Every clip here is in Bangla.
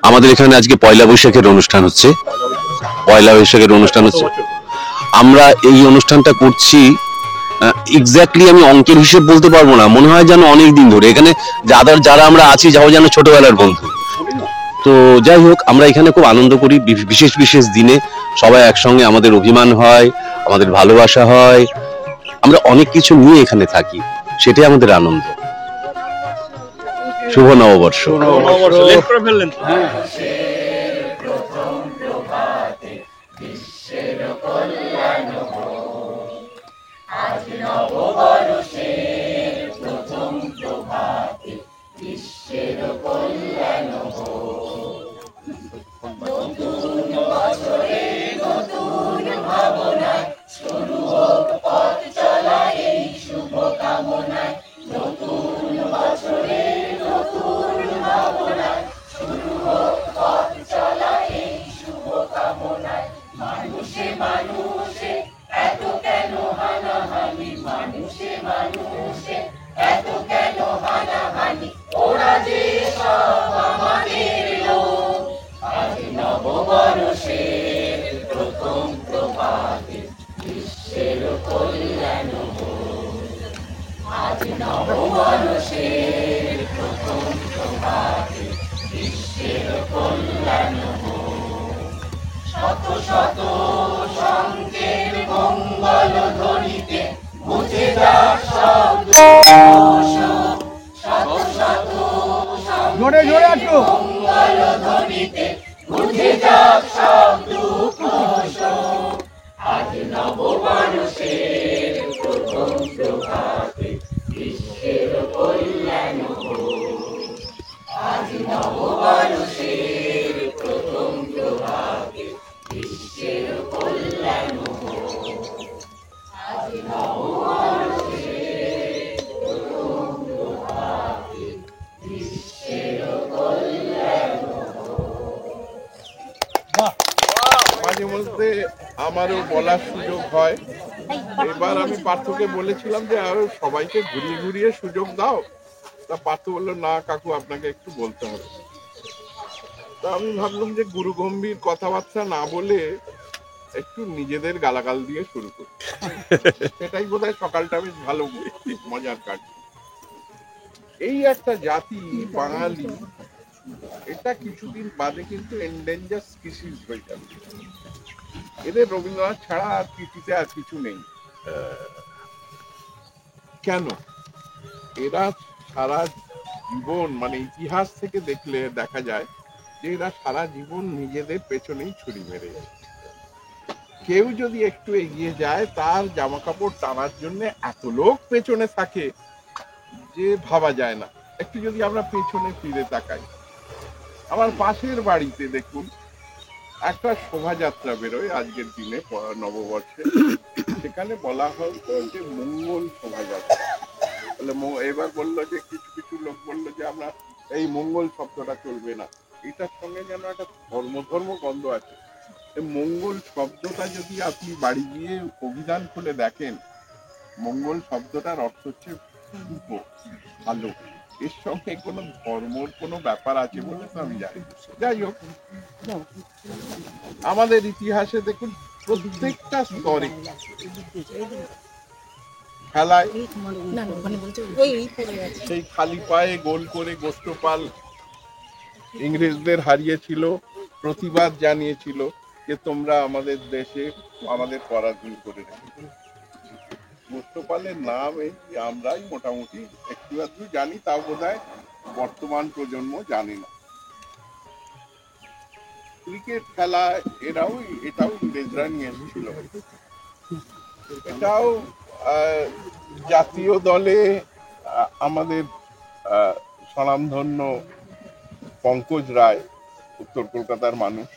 আমাদের এখানে আজকে পয়লা বৈশাখের অনুষ্ঠান হচ্ছে। আমরা এই অনুষ্ঠানটা করছি এক্স্যাক্টলি আমি অঙ্কের হিসেব বলতে পারবো না, মনে হয় যেন অনেক দিন ধরে এখানে যারা আমরা আছি যাও যেন ছোটবেলার বন্ধু। তো যাই হোক, আমরা এখানে খুব আনন্দ করি। বিশেষ বিশেষ দিনে সবাই একসঙ্গে, আমাদের অভিমান হয়, আমাদের ভালোবাসা হয়, আমরা অনেক কিছু নিয়ে এখানে থাকি, সেটাই আমাদের আনন্দ। শুভ নববর্ষ। জোরে জোরে একটু মাঝে মধ্যে আমারও বলার সুযোগ হয়। এবার আমি পার্থকে বলেছিলাম যে আরো সবাইকে ঘুরিয়ে ঘুরিয়ে সুযোগ দাও। তা পার্থ বললো, না কাকু, আপনাকে একটু বলতে হবে। তা আমি ভাবলাম যে গুরু গম্ভীর কথাবার্তা না বলে একটু নিজেদের গালাগাল দিয়ে শুরু করি। সেটাই বোধহয় সকালটা বেশ ভালো মজার কাজ। এই একটা জাতি বাঙালি, এটা কিছুদিন বাদে কিন্তু এন্ডেঞ্জার স্পিসিস হয়ে যাবে। এদের রবীন্দ্রনাথ ছাড়া আর পৃথিবীতে আর কিছু নেই। কেন? এরা সারা জীবন, মানে ইতিহাস থেকে দেখলে দেখা যায় যে এরা সারা জীবন নিজেদের পেছনেই ছুরি মেরে যায়। কেউ যদি একটু এগিয়ে যায়, তার জামা কাপড় টানার জন্য এত লোক পেছনে থাকে যে ভাবা যায় না। একটু যদি আমরা পেছনে ফিরে তাকাই, আমার পাশের বাড়িতে দেখুন একটা শোভাযাত্রা বেরোয় আজকের দিনে নববর্ষে। সেখানে বলা হতো যে মঙ্গল শোভাযাত্রা। এবার বললো যে কিছু কিছু লোক বললো যে আমরা এই মঙ্গল শব্দটা চলবে না, এটার সঙ্গে যেন একটা ধর্ম গন্ধ আছে। মঙ্গল শব্দটা যদি আপনি বাড়ি গিয়ে অভিধান খুলে দেখেন, মঙ্গল শব্দটার অর্থ হচ্ছে শুভ, ভালো। এর সঙ্গে কোনো ধর্মর কোনো ব্যাপার আছে বলে তো আমি জানি। যাই হোক, আমাদের ইতিহাসে দেখুন প্রত্যেকটা স্তরে খেলায় সেই খালি পায়ে গোল করে গোষ্ঠপাল ইংরেজদের হারিয়েছিল, প্রতিবাদ জানিয়েছিল যে তোমরা আমাদের দেশে আমাদের পরাধীন করে রেখেছো। গোষ্ঠপালের নাম এই আমরাই মোটামুটি একটু আধটু জানি, তাও বোধহয় বর্তমান প্রজন্ম জানে না। ক্রিকেট খেলা এটাও ইংরেজরা নিয়ে এসেছিল। এটাও জাতীয় দলে আমাদের স্বনামধন্য পঙ্কজ রায়, উত্তর কলকাতার মানুষ,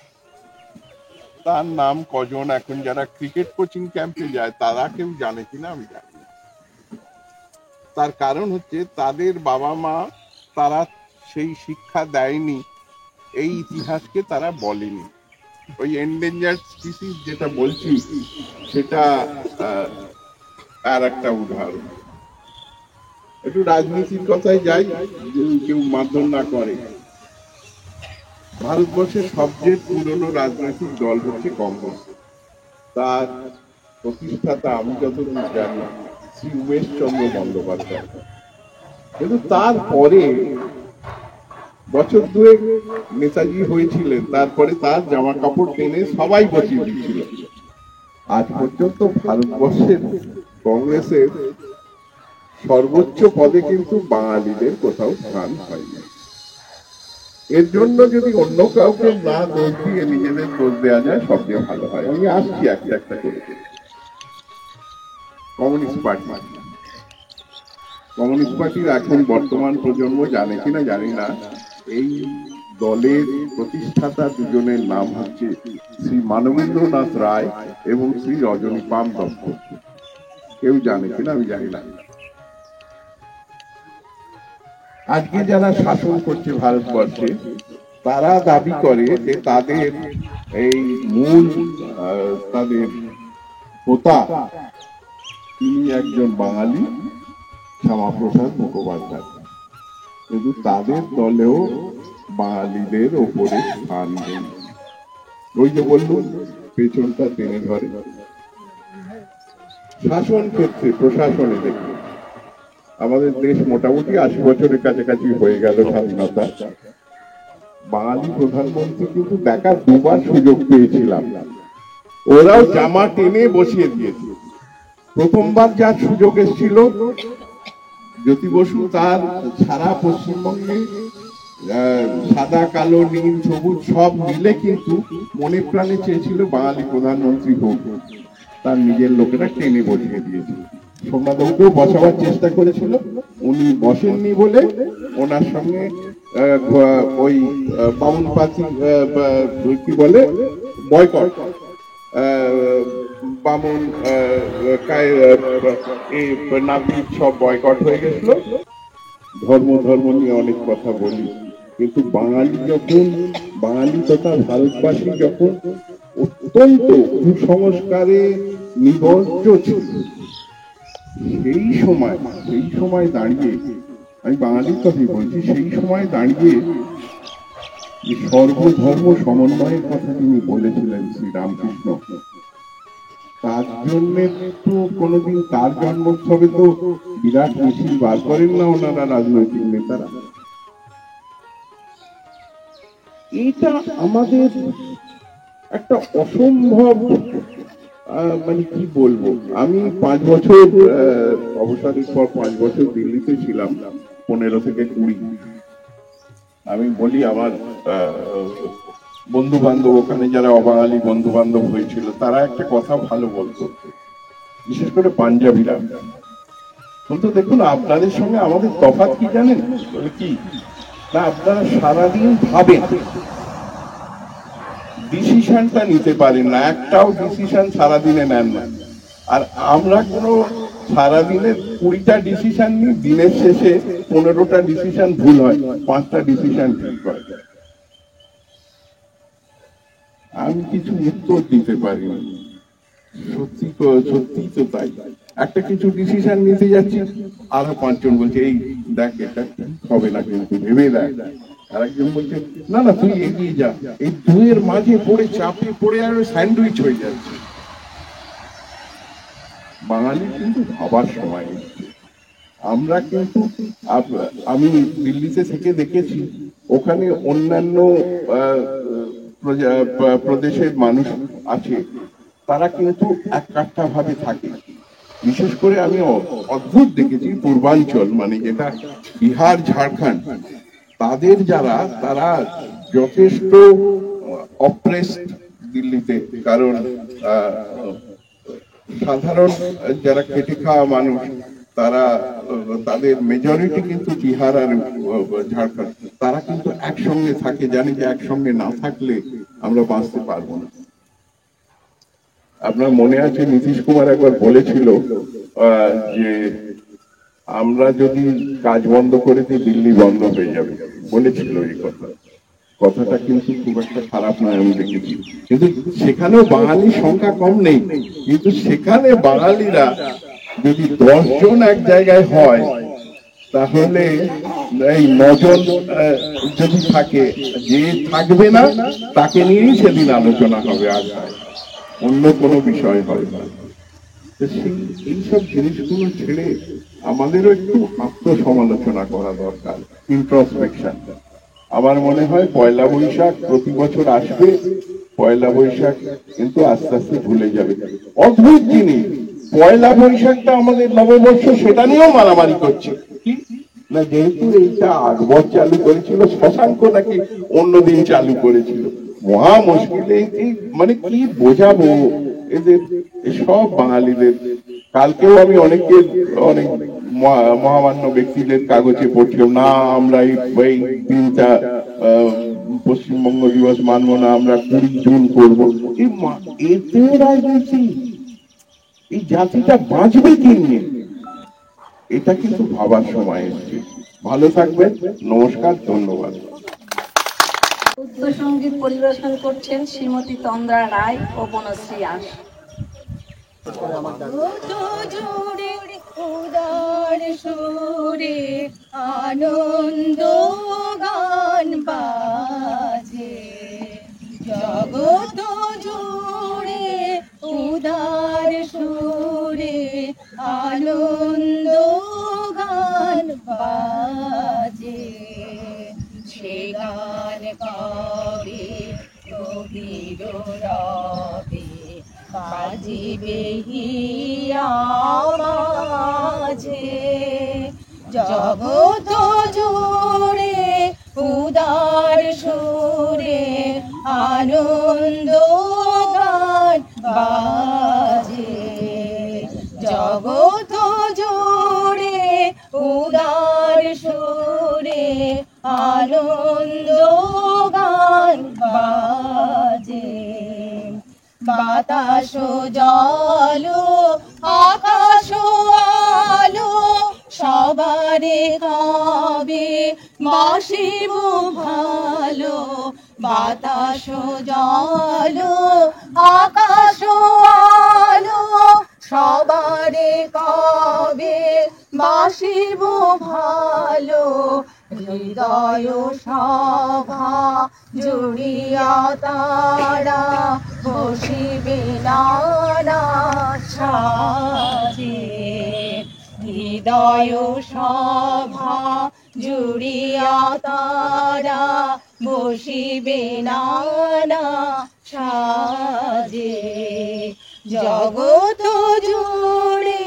তার নাম কজন এখন যারা ক্রিকেট কোচিং ক্যাম্পে যায় তারা কেউ জানে কিনা আমি জানি না। তার কারণ হচ্ছে তাদের বাবা মা তারা সেই শিক্ষা দেয়নি, এই ইতিহাসকে তারা বলেনি। ওই এন্ডেঞ্জার্ড স্পিসিস যেটা বলছি সেটা আর একটা উদাহরণ। একটু রাজনীতির কথায় যাই, কেউ মারধর না করে। ভারতবর্ষের সবচেয়ে পুরনো রাজনৈতিক দল হচ্ছে কংগ্রেস। তার প্রতিষ্ঠাতা আমি যতদূর জানি শ্রী উমেশ চন্দ্র বন্দ্যোপাধ্যায়। কিন্তু তারপরে বছর দুয়েক নেতাজি হয়েছিলেন, তারপরে তার জামা কাপড় টেনে সবাই বসিয়ে দিচ্ছিল। আজ পর্যন্ত ভারতবর্ষের কংগ্রেসের সর্বোচ্চ পদে কিন্তু বাঙালিদের কোথাও স্থান হয়নি। এর জন্য যদি অন্য কাউকে না দোষ দিয়ে নিজেদের দোষ দেওয়া যায় সবচেয়ে ভালো হয়। আমি আসছি একটা একটা করে। কমিউনিস্ট পার্টির এখন বর্তমান প্রজন্ম জানে কিনা জানি না, এই দলের প্রতিষ্ঠাতা দুজনের নাম হচ্ছে শ্রী মানবেন্দ্রনাথ রায় এবং শ্রী রজনীকান্ত দত্ত। কেউ জানে কিনা আমি জানি না। আজকে যারা শাসন করছে ভারতবর্ষে, তারা দাবি করে যে তাদের এই মূল তাদের হোতা তিনি একজন বাঙালি, শ্যামাপ্রসাদ মুখোপাধ্যায়। কিন্তু তাদের দলেও বাঙালিদের ওপরে স্থান নেই। ওই যে বললুন পেছনটা টেনে ধরে। শাসন ক্ষেত্রে প্রশাসনে দেখুন, আমাদের দেশ মোটামুটি 80 বছরের কাছাকাছি হয়ে গেল স্বাধীনতা। বাঙালি প্রধানমন্ত্রী কিন্তু দেখার দুবার সুযোগ পেয়েছিলাম, ওরাও জামা টেনে বসিয়ে দিয়েছে। প্রথমবার যার সুযোগ এসেছিল জ্যোতি বসু, তার সারা পশ্চিমবঙ্গে সাদা কালো নীল সবুজ সব মিলে কিন্তু মনে প্রাণে চেয়েছিল বাঙালি প্রধানমন্ত্রী হোক, তার নিজের লোকেরা টেনে বসিয়ে দিয়েছিল। সোমনাথবাবুকেও বসাবার চেষ্টা করেছিল, উনি বসেননি বলে ওনার সঙ্গে ওই বামুন পাতি কি বলে বয়কট, বামুন নাপিত সব বয়কট হয়ে গেছিল। ধর্ম নিয়ে অনেক কথা বলি, কিন্তু বাঙালি যখন, বাঙালি তথা ভারতবাসী যখন অত্যন্ত কুসংস্কারে নিমজ্জ ছিল, সেই সময় দাঁড়িয়ে, আমি বাঙালির কথাই বলছি, সেই সময় দাঁড়িয়ে সর্বধর্ম সমন্বয়ের কথা তিনি বলেছিলেন শ্রীরামকৃষ্ণ, তার জন্য তো কোনোদিন তার জন্মোৎসবে তো বিরাট মিছিল বার করেন না ওনারা রাজনৈতিক নেতারা। এইটা আমাদের একটা অসম্ভব, মানে কি বলবো, আমি 5 বছর অবসরের পর 5 বছর দিল্লিতে ছিলাম, 15 থেকে 20। আমি বলি আমার বন্ধু বান্ধব ওখানে যারা অবাঙালি বন্ধু বান্ধব হয়েছিল, তারা একটা কথা ভালো বলতো, বিশেষ করে পাঞ্জাবিরা বলতো, দেখুন আপনাদের সঙ্গে আমাদের তফাৎ কি জানেন? বলে কি না, আপনারা সারাদিন ভাবেন, ডিসিশনটা নিতে পারেন না, একটাও ডিসিশন সারাদিনে নেন না। আর আমরা কোনো সারাদিনে 20টা ডিসিশন নিই, দিনের শেষে 15টা ডিসিশন ভুল হয়, 5টা ডিসিশন ঠিক হয়। আমি কিছু উত্তর দিতে পারি না, সত্যি তো তাই। একটা কিছু ডিসিশন নিতে যাচ্ছি, আরো 5 জন বলছে এই দেখ এটা হবে না, কিন্তু ভেবে দেখ। আর একজন বলছে না না তুই এগিয়ে যা, এই দুয়ের মাঝে পড়ে চাপে পড়ে আর স্যান্ডউইচ হয়ে যাচ্ছে। বাঙালি কিন্তু ভাবার সময় নেই। আমরা কিন্তু, আমি দিল্লিতে থেকে দেখেছি, ওখানে অন্যান্য প্রদেশের মানুষ আছে, তারা কিন্তু এক কাট্টা ভাবে থাকে। বিশেষ করে আমি অদ্ভুত দেখেছি পূর্বাঞ্চল, মানে যেটা বিহার ঝাড়খণ্ড, তাদের যারা, তারা যথেষ্ট অপ্রেসড দিল্লিতে। কারণ সাধারণ যারা খেটে খাওয়া মানুষ, তারা, তাদের মেজরিটি কিন্তু বিহার আর ঝাড়খণ্ড, তারা কিন্তু একসঙ্গে থাকে, জানি যে একসঙ্গে না থাকলে আমরা বাঁচতে পারবো না। আপনার মনে আছে নীতিশ কুমার একবার বলেছিল যে আমরা যদি কাজ বন্ধ করে দিই দিল্লি বন্ধ হয়ে যাবে, বলেছিল এই কথাটা কিন্তু খুব একটা খারাপ নয়, আমি দেখেছি। কিন্তু সেখানেও বাঙালির সংখ্যা কম নেই, কিন্তু সেখানে বাঙালিরা যদি 10 জন এক জায়গায় হয়, তাহলে এই নজন যদি থাকে, যে থাকবে না তাকে নিয়েই সেদিন আলোচনা হবে, আর অন্য কোনো বিষয় হবে না। এইসব জিনিসগুলো ছেড়ে আমাদেরও একটু আত্মসমালোচনা করা দরকার, ইন্ট্রোস্পেকশন। আমার মনে হয় পয়লা বৈশাখ প্রতি বছর আসবে, পয়লা বৈশাখ কিন্তু আস্তে আস্তে ভুলে যাবে। অদ্ভুত জিনিস, পয়লা বৈশাখটা আমাদের নববর্ষ, সেটা নিয়েও মারামারি করছে। কি না, যেহেতু এইটা আকবর চালু করেছিল, শশাঙ্ক নাকি অন্যদিন চালু করেছিল, মহা মুশকিলে মানে কি বোঝাবো এদের, সব বাঙালিদের। কালকেও আমি অনেক মহামান্য ব্যক্তিদের কাগজে পড়ছিলাম, না আমরা এই দিনটা পশ্চিমবঙ্গ দিবস মানবো না, আমরা 20 জুন করবো। এতে রাজনীতি, এই জাতিটা বাঁচবে কি নিয়ে, এটা কিন্তু ভাবার সময় এসছে। ভালো থাকবেন, নমস্কার, ধন্যবাদ। সঙ্গীত পরিবেশন করছেন শ্রীমতী তন্দ্রা রায় ও বনশ্রী আস। জুড়ে উদার সুরে আনন্দ গান বাজে, জগৎ জুড়ে উদার সুরে আনন্দ গান বাজে, সে গান কবে গভীর রবে বাজিবে হিয়া মাঝে, জগৎ জুড়ে উদার সুরে আনন্দ গান বাজে, জগৎ জুড়ে উদার সুরে আনন্দ গান বাজে, বাতাস জল আকাশ আলো সবারে কবে বাসিব ভালো, বাতাস জল আকাশ আলো সবারে কবে বাসিব ভালো, হৃদয় সভা জুড়িয়া তারা বসিবে নানা সাজে, হৃদয় সভা জুড়িয়া তারা বসিবে নানা সাজে, জগৎ জুড়ে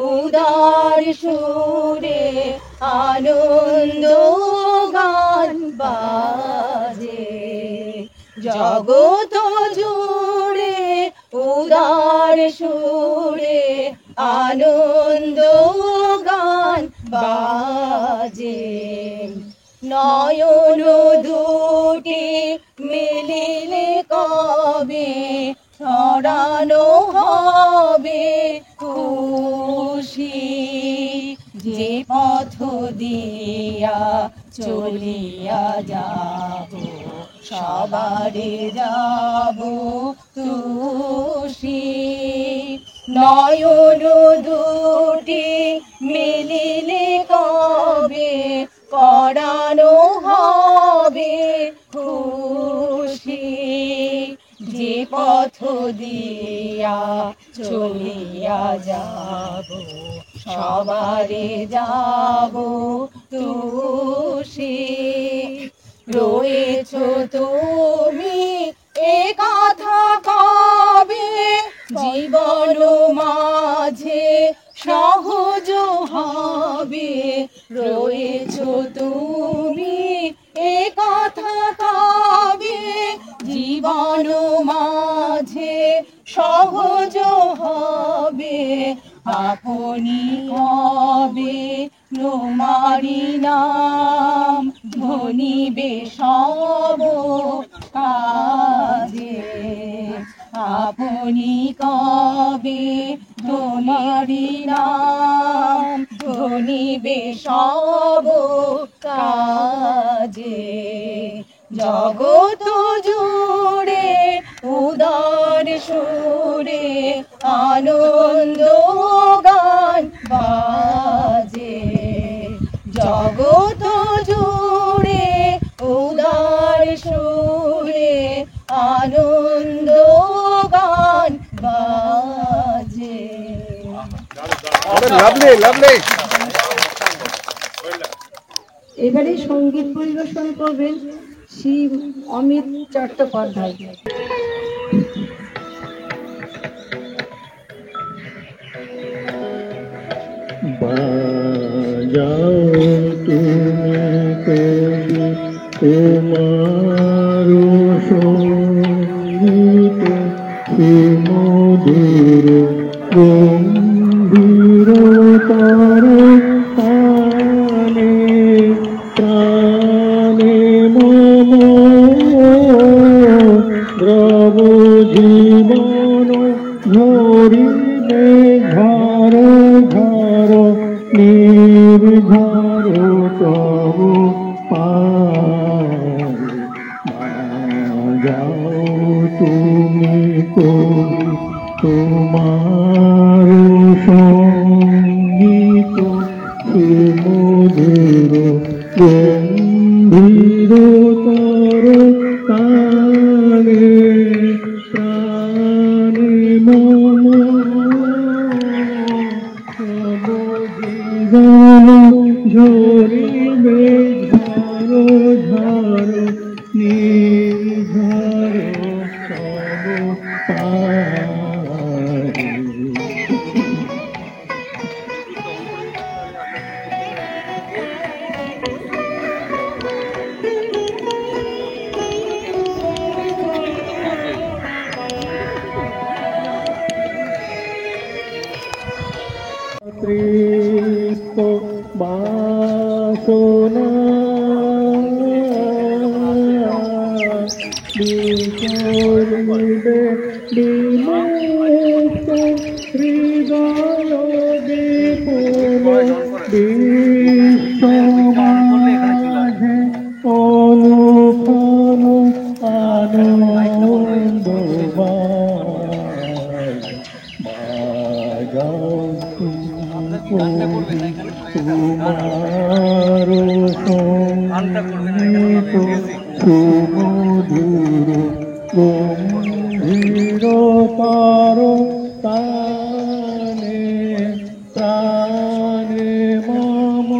উদার সুরে আনন্দ গান বাজে, জগৎ জুড়ে উদার সুরে আনন্দ গান বাজে, নয়ন দুটি মিলিলে কবে ছড়ানো হবে খুশি, যে পথ দিয়া চলিয়া যাব সবারে যাব খুশি, নয়ন দুটি মিলিলে কবে পরানো হবে খুশি, যে পথ দিয়া চলিয়া যাব সবারে যাব খুশি, রয়েছ তুমি এ কথা কবে জীবন মাঝে সহজ হবে, রয়েছ তুমি এ কথা কবে জীবন মাঝে সহজ হবে, আপনি কবে তোমারি নাম ধনিবে সব কাজে, আপনি কবে তোমারি নাম ধনিবে সব কাজে, জগৎ জুড়ে উদার সুরে আনন্দ গান বাজে, জগৎ আনন্দ গান বাজে। Lovely lovely. এবারে সঙ্গীত পরিবেশন করবেন শ্রী অমিত চট্টোপাধ্যায়। বাজাও তুমি কবি তোমার সঙ্গীত সুমধুর গম্ভীরতার তানে প্রাণে মম দ্রব জীবন ঝরিবে ঝর ঝর নির্ঝর তব যাও তুমি কবি তোমার সঙ্গীত সুমধুর গম্ভীরতর তানে প্রাণে মম জীবন ঝরিবে ঝর ঝর নির্ঝর তব পায়ে। তৃপ্ত বাসনা বিচলিবে বিমুক্ত হৃদয় বিপুল বিশ্বমাঝে অনুক্ষণ আনন্দময়। বাজাও তোমার সঙ্গীত সুমধুর গম্ভীরতর তানে প্রাণে মম।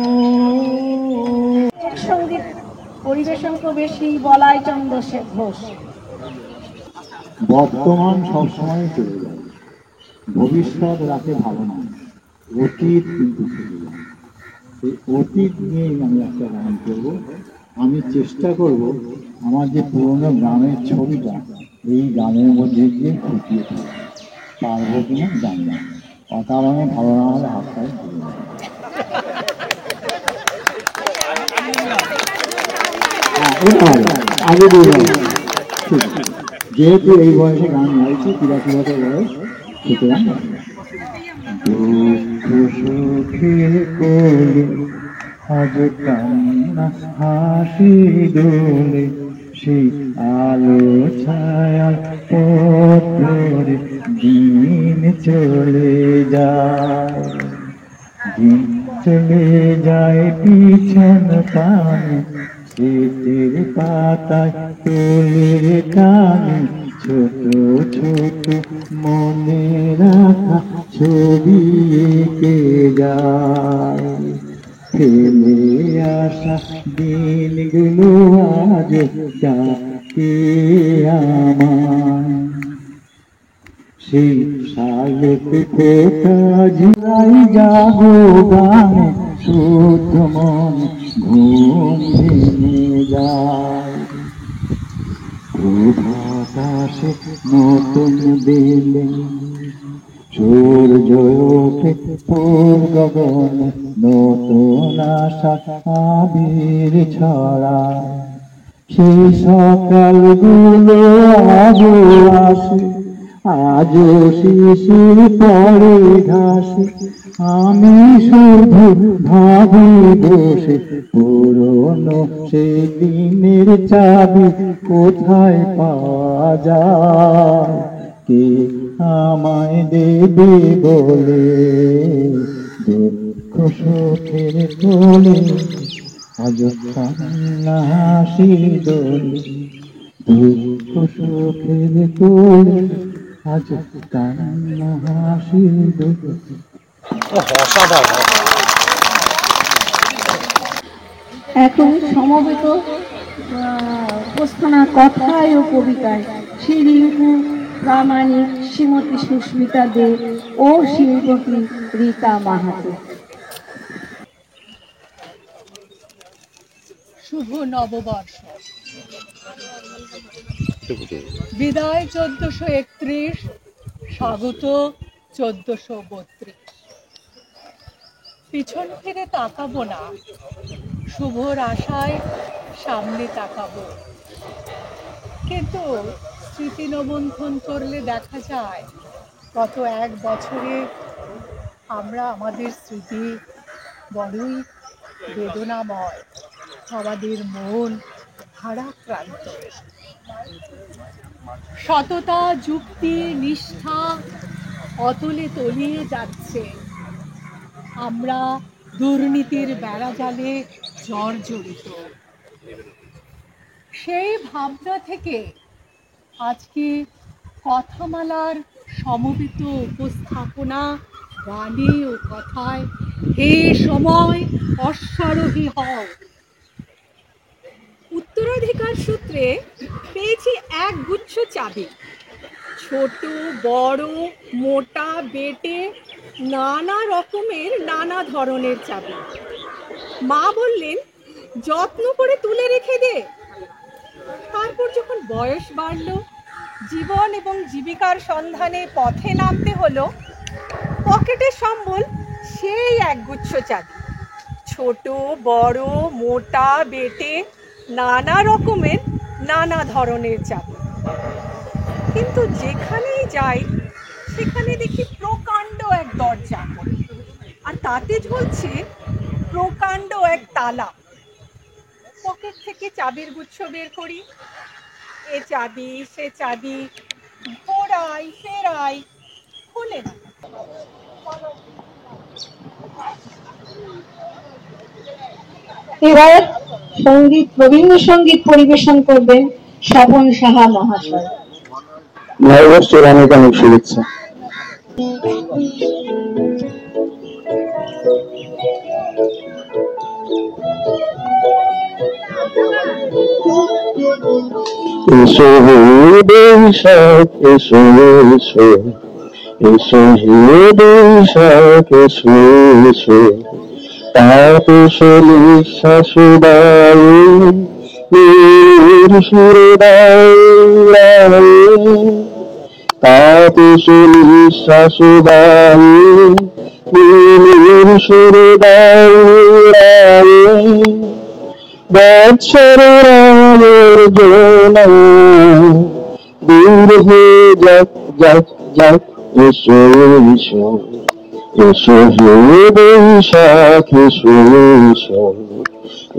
সঙ্গীত পরিবেশন করবে শ্রী বলাই চন্দ্র ঘোষ। বর্তমান সবসময় চলে যায়, ভবিষ্যৎ রাখে ভালো না, অতীত কিন্তু চলে যায়। সেই অতীত নিয়েই আমি একটা গান করবো। আমি চেষ্টা করব আমার যে পুরোনো গ্রামের ছবিটা এই গানের মধ্যে দিয়ে ফুটিয়ে তুলতে পারবো কিনা জানি না। অকারণে ভালো না হলে হাতটাই ধরে যাবে। আগে বললাম ঠিক আছে, যেহেতু এই বয়সে গান গাইছি 83 বছর বয়স, সুতরাং দুঃখ সুখের কোলে আজ কান্না হাসি দোলে সেই আলো ছায়া পথ ধরে দিন চলে যায়, দিন চলে যায় পিছন পানে স্মৃতির পাতায় তোলের কানে ছোট ছোট মনে রাখা ছবি এঁকে যায়। ফেলে আসা দিনগুলো আজ ডাকে আমায়, সেই শালকে ফোটা ঝিরাই জাগো গানে শুদ্ধ মন ঘুম ভেঙে যায়। প্রভাত আসে নতুন দিলে সূর্য ওঠে পূর্ব গগনে নতুন আশা আবির ছড়ায়। সেই সকালগুলো আজও আসে, আজও শিশির পড়ে ঘাসে, আমি শুধু ভাবি বসে পুরনো সেই দিনের চাবি কোথায় পাওয়া যায়, কে আমায় দেবে বলে দুঃখ সুখের কোলে আজ কান্না হাসি দোলে দুঃখ সুখের কোল আজ কান্না হাসি দুঃখ। এখন সমবেত উপস্থানা কথায় ও কবিতায় শ্রী রিঙ্কু প্রামাণিক, শ্রীমতী সুস্মিতা দে ও শিল্পী রীতা মাহাতো। শুভ নববর্ষ, বিদায় 1431, স্বাগত 1432। পিছন ফিরে তাকাবো না, শুভর আশায় সামনে তাকাবো। কিন্তু স্মৃতি নবন্ধন করলে দেখা যায় গত এক বছরে আমরা আমাদের স্মৃতি বড়ই বেদনাময়, আমাদের মন ভারাক্রান্ত। সততা, যুক্তি, নিষ্ঠা অতলে তলিয়ে যাচ্ছে। আমরা দুর্নীতির বেড়াজালে জর্জরিত। সেই ভাবনা থেকে আজকে কথামালার সমবেত উপস্থাপনা গানে ও কথায় হে সময় অশ্বারোহী হও। উত্তরাধিকার সূত্রে পেয়েছি এক গুচ্ছ চাবি, ছোট বড় মোটা বেটে নানা রকমের নানা ধরনের চাবি। মা বললেন যত্ন করে তুলে রেখে দে। তারপর যখন বয়স বাড়ল, জীবন এবং জীবিকার সন্ধানে পথে নামতে হলো, পকেটের সম্বল সেই একগুচ্ছ চাবি, ছোট বড় মোটা বেটে নানা রকমের নানা ধরনের চাবি। কিন্তু যেখানেই যাই সেখানে দেখি প্রকাণ্ড এক দরজা, আর তাতে ঝুলছে প্রকাণ্ড এক তালা। পকেট থেকে চাবির গুচ্ছ বের করি, এ চাবি সে চাবি, ঘোরাই ফেরাই, খোলে না। এবার সঙ্গীত, রবীন্দ্রসঙ্গীত পরিবেশন করবেন স্বপন সাহা মহাশয়। নববর্ষের অনেক অনেক শুভেচ্ছা। এসো হে বৈশাখ এসো এসো, এসো হে বৈশাখ এসো এসো, তাপসলি শাশুবায়ু নীর সুরবায়ু, তাপসলি শাশুবায়ু নীর সুরবায়ু, বৎসরের আবর্জনা দূর হয়ে যাক যাক যাক, এসো এসো, এসো হে বৈশাখ এসো এসো,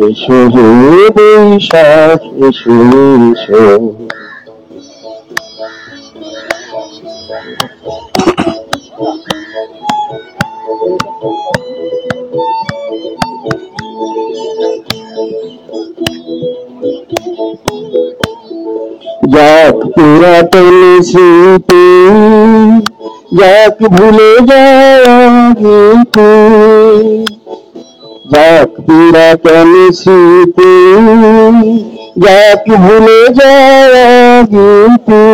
এসো হে বৈশাখ এসো এসো। যাক পুরাতন স্মৃতি, যাক ভুলে যাওয়া গীতি, যাক পুরাতন স্মৃতি, যাক ভুলে যাওয়া গীতি,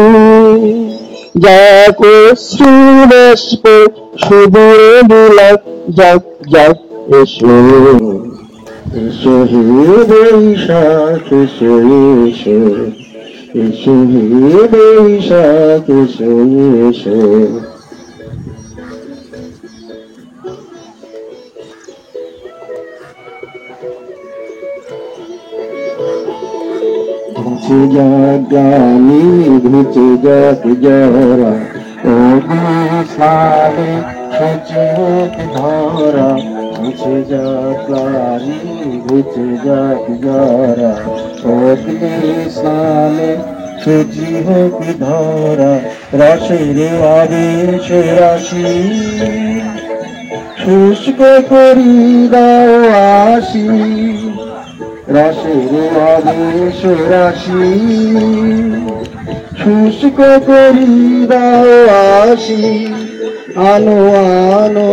যাক অশ্রুবাষ্প সুদূরে বিলাপ, যাক যাক এসো, এসো হে বৈশাখ এসো এসো, এসো হে বৈশাখ এসো এসো। ঘুচে যাক গানি ঘুচে যাক জরা, অগ্নিশালে সূচি হোক ধরা, ঘুচে যাক গানি ঘুচে যাক জরা, অগ্নিশালে সূচি হোক ধরা, রসের আবেশ রাশি শুষ্ক করি দাও আসি, রসের আবেশ রাশি শুষ্ক করি দাও আসি আনো আনো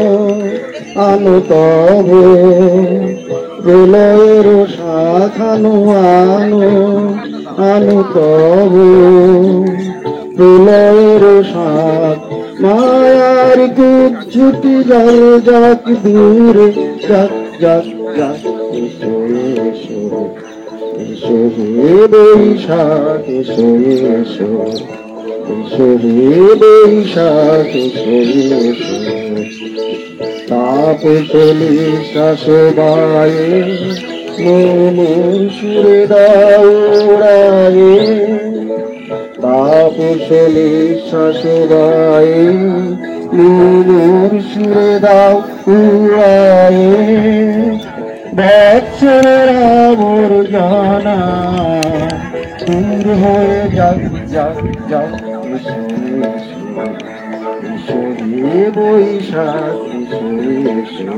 আনো তবে প্রলয়ের সাথ আনো আনো আনো তবে প্রলয়ের সাথ মায়ার কুচ্ছুটি জল যাক দূরে যাক যাক যাক এসো এসো এসো হে বৈশাখ এসো এসো এসো হে বৈশাখ এসো এসো তাপ চলে শাসবায়ে মোর সুরে দাও উড়ায়ে তাপ চলে শাসবায়ে মোর সুরে দাও উড়ায়ে বৎসরের আবর্জনা দূর হয়ে যাক যাক যাক এসো এসো এসো হে বৈশাখ এসো এসো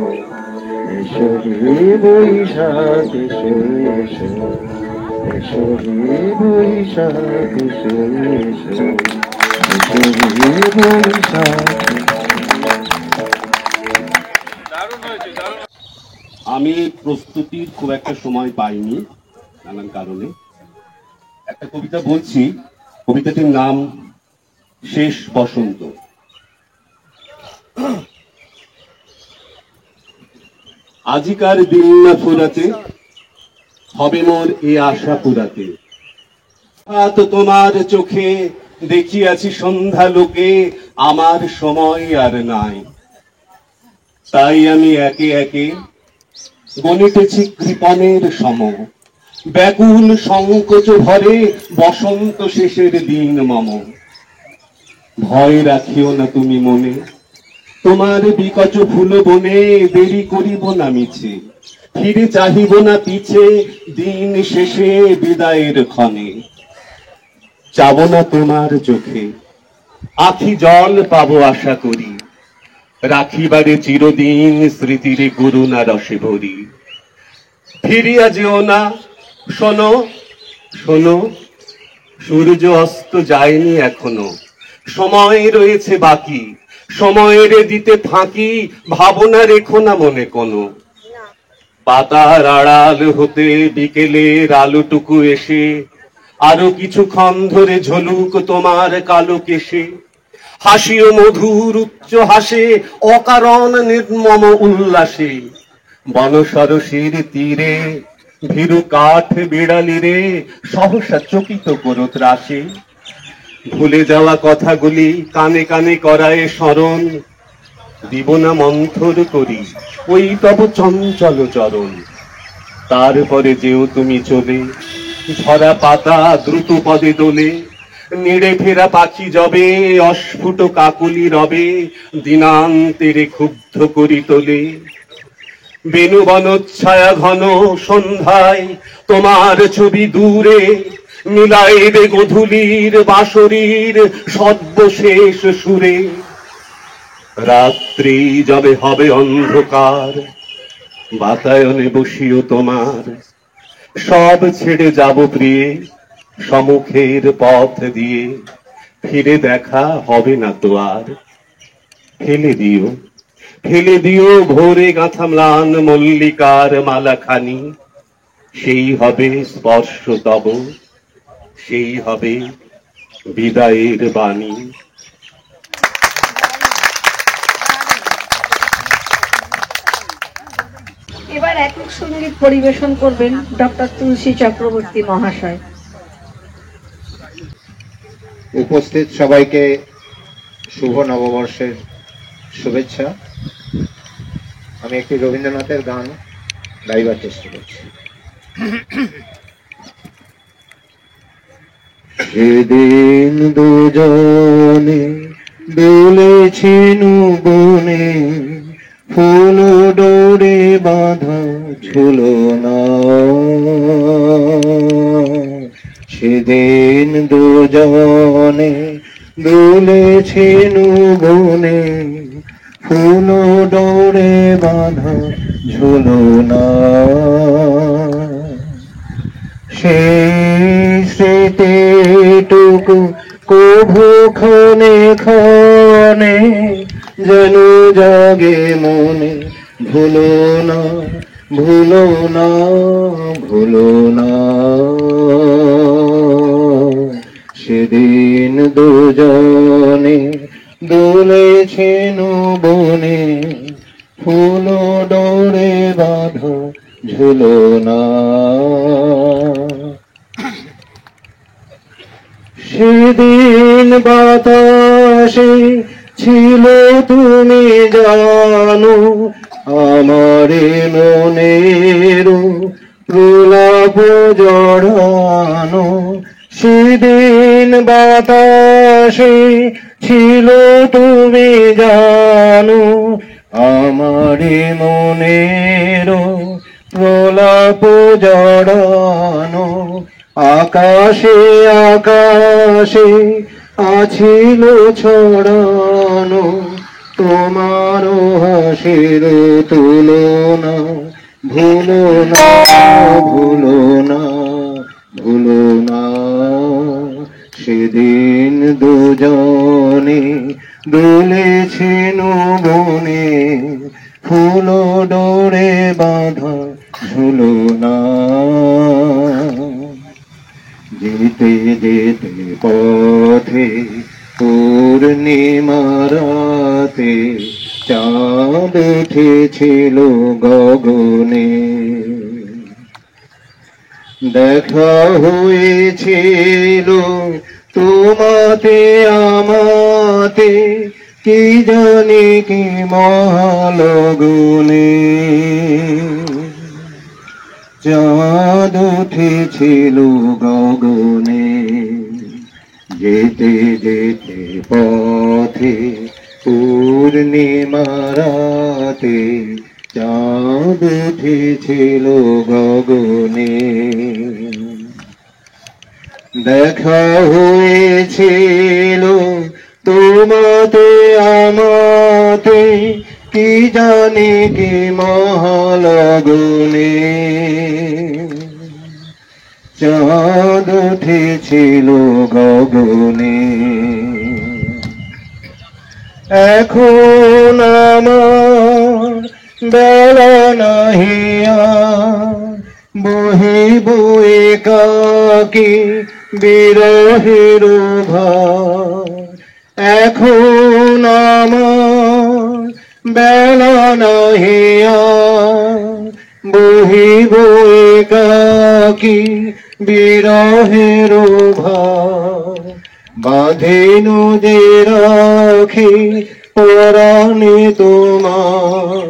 এসো হে বৈশাখ এসো এসো এসো হে বৈশাখ এসো এসো এসো হে বৈশাখ। আমি প্রস্তুতির খুব একটা সময় পাইনি নানান কারণে। একটা কবিতা বলছি, কবিতাটির নাম শেষ বসন্ত। আজিকার দিন না ফুরাতে হবে মোর এ আশা পুরাতে। তো তোমার চোখে দেখিয়াছি সন্ধ্যা লোকে আমার সময় আর নাই। তাই আমি একে একে গণিতেছি কৃপণের সম, ব্যাকুল সংকোচ ভরে বসন্ত শেষের দিন মম। ভয় রাখিও না তুমি মনে, তোমার বিকচ ফুল বনে দেরি করিব না মিছে, ফিরে চাহিব না পিছে দিন শেষে বিদায়ের ক্ষণে। যাব না তোমার চোখে আখি জল পাবো আশা করি, রাখিবারে চিরদিন স্মৃতির করুণা রসে ভরি। ফিরিয়া যেও না, শোনো শোনো সূর্য অস্ত যায়নি এখনো, সময় রয়েছে বাকি, সময়ের দিতে ফাঁকি, ভাবনা রেখো না মনে কোনো। পাতার আড়াল হতে বিকেলের আলোটুকু এসে আরো কিছুক্ষণ ধরে ঝলুক তোমার কালো কেশে। হাসিও মধুর উচ্চ হাসে অকারণ নির্মম উল্লাসে, বনসরসীর তীরে ভীরু কাঠ বিড়ালিরে সহসা চকিত করো ত্রাসে। ভুলে যাওয়া কথাগুলি কানে কানে করায় স্মরণ, দিব না মন্থর করি ওই তব চঞ্চল চরণ। তারপরে যেও তুমি চলে, ঝরা পাতা দ্রুত পদে দোলে, নেড়ে ফেরা পাখি যবে অস্ফুট কাকুলি রবে দিনান্তেরে ক্ষুব্ধ করি তোলে। বেনু বনচ্ছায়া ঘন সন্ধ্যায় তোমার ছবি দূরে মিলাইবে গধূলির বাঁশরীর সর্বশেষ সুরে। রাত্রি যবে হবে অন্ধকার বাতায়নে বসিও তোমার, সব ছেড়ে যাব প্রিয়ে সম্মুখের পথ দিয়ে, ফিরে দেখা হবে না তো আর। ফেলে দিও ভোরে গাঁথা ম্লান মল্লিকার মালাখানি, সেই হবে স্পর্শ তব, সেই হবে বিদায়ের বাণী। এবার একক সঙ্গীত পরিবেশন করবেন ডক্টর তুলসী চক্রবর্তী মহাশয়। উপস্থিত সবাইকে শুভ নববর্ষের শুভেচ্ছা। আমি একটি রবীন্দ্রনাথের গান গাইবার চেষ্টা করছি। সেদিন দুজনে দুলেছিল বনে, ফুল ডোরে বাঁধা ঝুলনা। সেদিন দুজনে দুলেছিল বনে, ফুল ডোরে বাঁধা ঝুলনা। সেই স্মৃতিটুকু কভু ক্ষণে ক্ষণে যেন জাগে মনে, ভুলো না ভুলো না ভুলো না। সেদিন দুজনে দুলেছেন বনে, ফুল ডোরে বাঁধা ঝুলো না। সেদিন বাতাসে ছিল তুমি জানো, আমার মনের প্রলাপ জড়ানো। সেদিন বাতাসে ছিল তুমি জানো, আমার মনের প্রলাপ জড়ানো। আকাশে আকাশে আছিল ছড়ানো, তোমার হাসির তুলনা। ভুলো না ভুলো না ভুলো না। সেদিন দুজনে দুলেছেন বনে, ফুল ডোরে বাঁধা ঝুলো না। যেতে যেতে পথে পূর্ণিমারাতে চাঁদ উঠেছিল গগনে। দেখা হয়েছিল তোমাতে আমাতে, কি জানি কি মহালগুনে। চাঁদ উঠেছিল গগনে। যেতে যেতে পথে পূর্ণিমারাতে চাঁদ উঠেছিল গগনে। দেখা হয়েছিল তোমাতে আমাতে, কি জানি কি মহালগুনে। চাঁদ উঠেছিল গগনে। এখন আমার বেলা নাহিয়া, বহিব একাকী বিরহের ভার। এখন আমার বেলা নাহিয়া, বহিব একাকী বিরহের ভার। বাঁধিন যে রাখি পরাণে তোমার,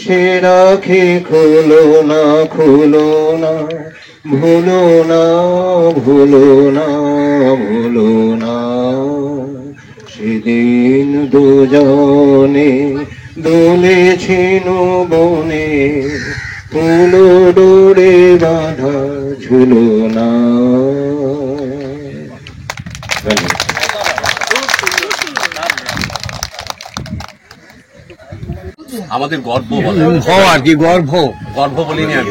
সে রাখি খুলো না খুলো না। ভুলো না ভুলো না ভুলো না। সেদিন দুজনে দুলেছেন বনে, ফুল ডোরে বাঁধা ঝুলো না। আমাদের গর্ব আর কি গর্ভ। গর্ব বলিনি আমি,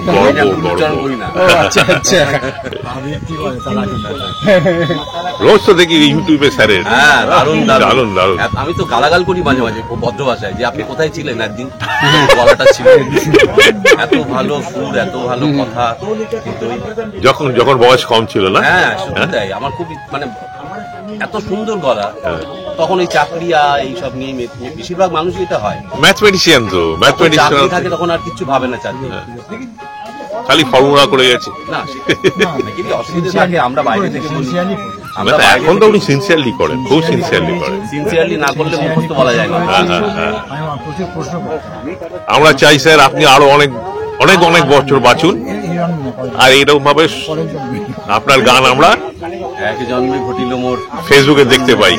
উচ্চারণ করি না। আচ্ছা আচ্ছা। রোজ তো দেখি ইউটিউবে স্যারের। হ্যাঁ, দারুণ দারুণ দারুণ। দারুণ। আমি তো গালাগাল করি মাঝে মাঝে খুব ভদ্র ভাষায়, যে আপনি কোথায় ছিলেন একদিন, গলাটা ছিল এত ভালো সুর, এত ভালো কথা। কিন্তু যখন যখন বয়স কম ছিল না। হ্যাঁ, সত্যি তাই। আমার খুব মানে এত সুন্দর গলা। তখন এই চাকরিয়া এইসব নিয়ে বেশিরভাগ মানুষ এটা হয়। ম্যাথমেটিশিয়ান তো, চাকরি ম্যাথমেটিশিয়ান থাকে তখন আর কিছু ভাবে না চাকরি। খালি ফর্মুলা করে গেছে। না, কিন্তু অসুবিধা থাকে, আমরা বাইরে থেকে বলি। আমরা এখন তো উনি সিনসিয়ারলি করেন, খুব সিনসিয়ারলি করেন। সিনসিয়ারলি না করলে মুখস্থ বলা যায় না। আমরা চাই স্যার আপনি আরো অনেক অনেক অনেক বছর বাঁচুন, আর এইরকম ভাবে আপনার গান আমরা এক জন্মে ঘটিল মোর ফেসবুকে দেখতে পাই।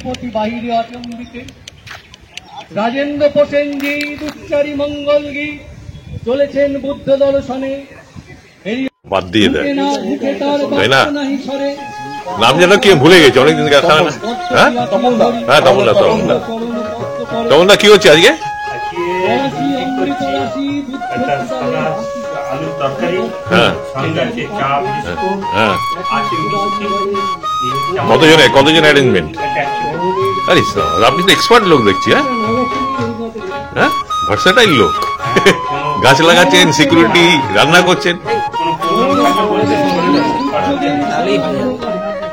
শ্রীপতি বাহিরে আচম্বিতে। রাজেন্দ্র প্রসেনজি দুচ্চারি মঙ্গল গীত চলেছেন বুদ্ধ দর্শনে। বাদ দিয়ে দেয়, মুখে তার তাই না? বাক্য নাহি সরে। নাম যেন কি ভুলে গেছে, অনেকদিন দেখা হয় না। হ্যাঁ হ্যাঁ, তমনদা কি হচ্ছে আজকে? রাশি অমৃত রাশি বুদ্ধ আলুর তরকারি, হ্যাঁ সঙ্গে আছে চা, বিস্কুট, হ্যাঁ, আছে মিষ্টি। কতজন অ্যারেঞ্জমেন্ট? আরে আপনি তো এক্সপার্ট লোক দেখছি। হ্যাঁ হ্যাঁ, ভার্সাটাইল লোক। গাছ লাগাচ্ছেন, সিকিউরিটি, রান্না করছেন।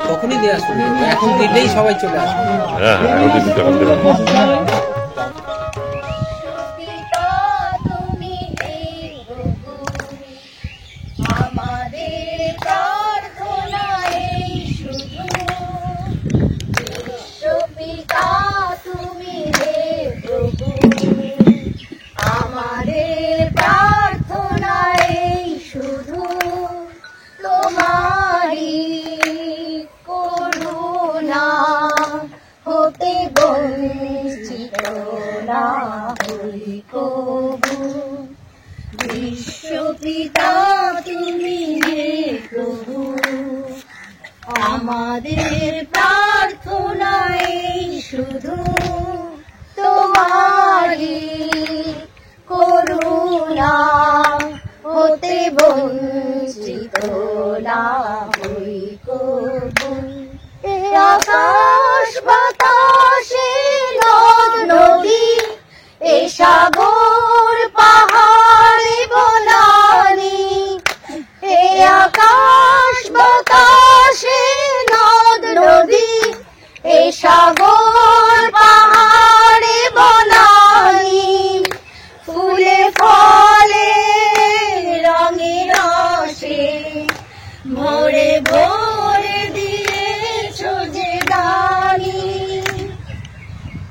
তখনই দেওয়া শুরু, এখন দিলেই সবাই চলে আসবে। হ্যাঁ হ্যাঁ, এখন দিন তখন দেবেন। হতে বঞ্চিত না হই কবু। বিশ্বপিতা তুমি হে প্রভু, আমাদের প্রার্থনা এই শুধু তোমারই করুণা, হতে বঞ্চিত না হই কবু। আকাশ বাতাসে নদ নদী, এ সাগর পাহাড়ে বনানি, এ আকাশ বাতাসে নদ নদী, এ সাগর পাহাড়ে বনানি, ফুলে ফলে রঙে রসে ভরে ভরে দিয়েছো যে দানি।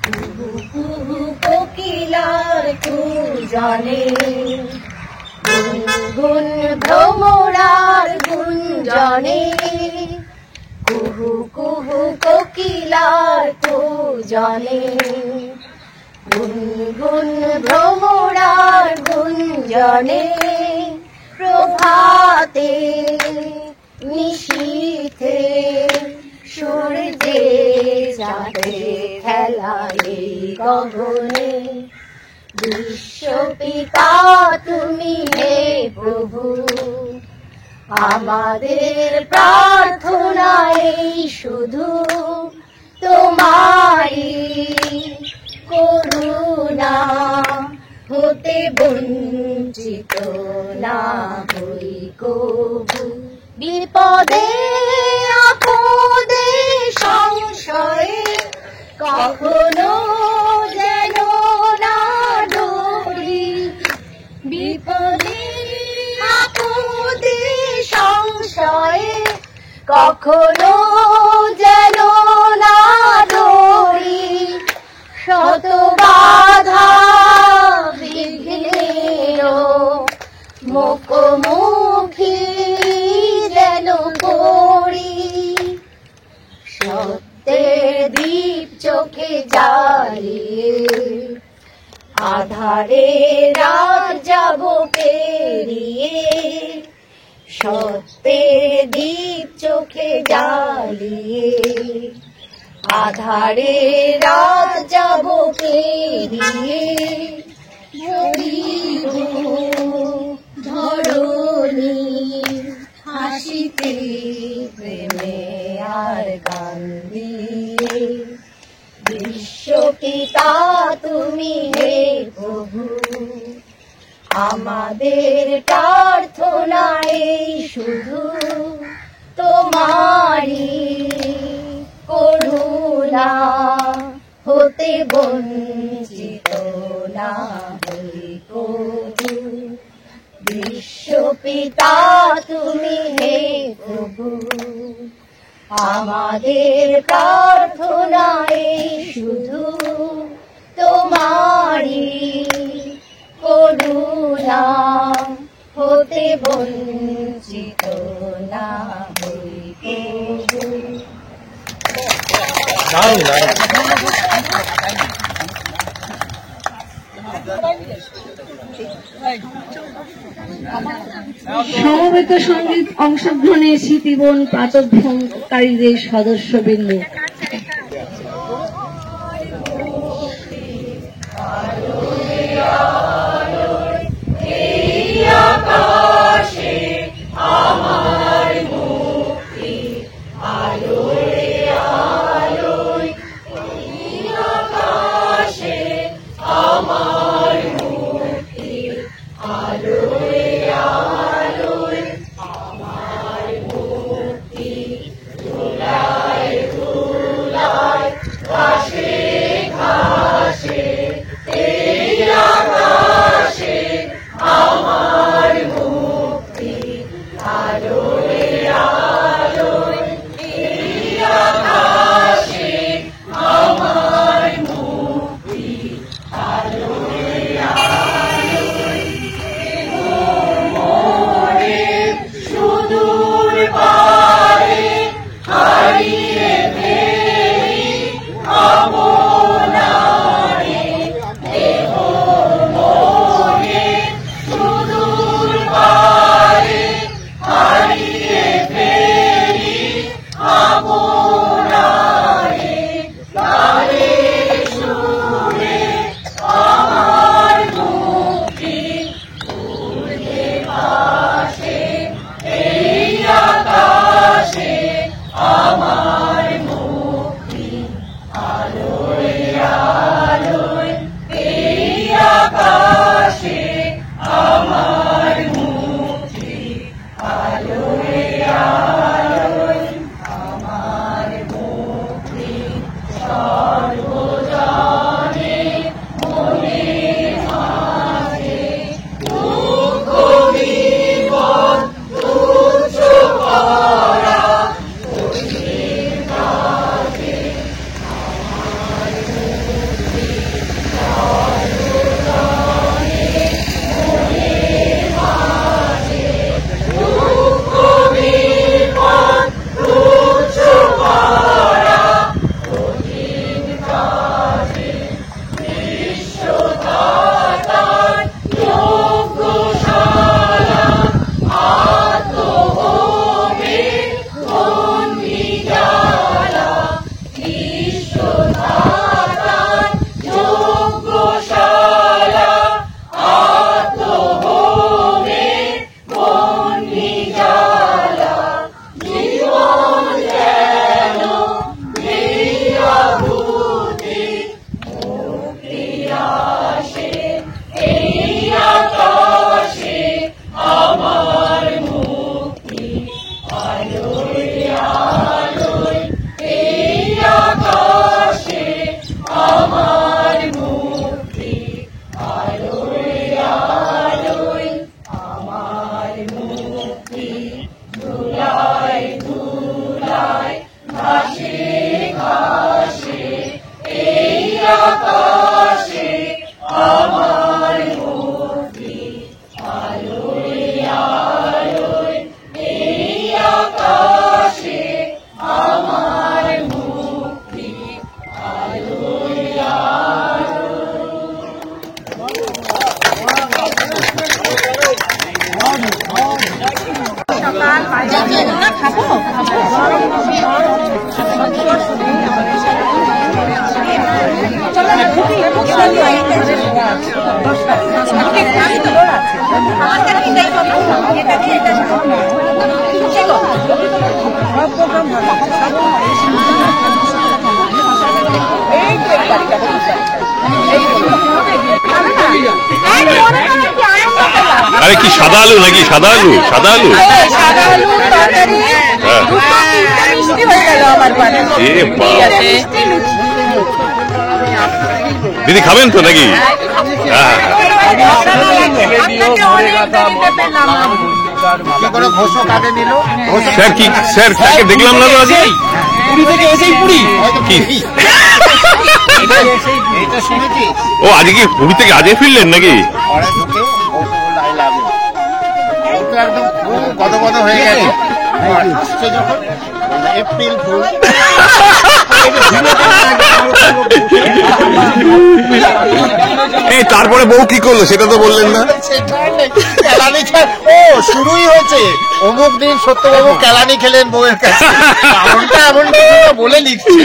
কুহু কুহু কোকিলার কুজনে, গুনগুন ভ্রমরার গুঞ্জনে, কুহু কুহু কোকিলার কুজনে, গুনগুন ভ্রমরার গুঞ্জনে, প্রভাতে নিশীথে সূর্যে চাঁদে খেলায় গগনে। বিশ্বপিতা তুমি হে প্রভু, আমাদের প্রার্থনা এই শুধু তোমারই করুণা, হতে বঞ্চিত না হই কবু। বিপদে আপদে সংশয়ে কখনো যেন না ডরি, বিপদে আপদে সংশয়ে কখনো যেন না ডরি, শত বাধা বিঘ্নেও মুখোমুখি যেন পড়ি, সত্যের দীপ চোখে জ্বালিয়ে আধারে রাত যাব পেরিয়ে, সত্যের দীপ চোখে জ্বালিয়ে আধারে রাত যাব পেরিয়ে। ধরণী হাসিতে প্রেমে আর গান দিয়ে, বিশ্বপিতা তুমি হে প্রভু, আমাদের প্রার্থনা এই শুধু তোমারই করুণা, হতে বঞ্চিত না হই কবু। বিশ্বপিতা তুমি হে প্রভু, আমাদের প্রার্থনা এই শুধু তোমারই করুণা, হতে বঞ্চিত না হই কবু। সমবেত সঙ্গীত অংশগ্রহণে স্মৃতিবন প্রাতঃভ্রমণকারীদের সদস্যবৃন্দ। আরে কি সাদা আলু নাকি? সাদা আলু, সাদা আলু, সাদা আলু তরকারি মিষ্টি হয়ে গেল আমার বাড়ি। দিদি খাবেন তো নাকি? স্যার কি স্যার তাকে দেখলাম না তো আজকে পুরী থেকে এসেই পুরী কি ও আজকে কি পুরী থেকে আজকে ফিরলেন নাকি? একদম কত কত হয়ে গেছে আসছে যখন এপ্রিল ফুল এই তারপরে বউ কি করলো সেটা তো বললেন না। ও শুরুই হয়েছে, অমুক দিন সত্যবাবু কেলানি খেলেন বউয়ের কাছে, এমনটা এমন কিছু বলে লিখছে।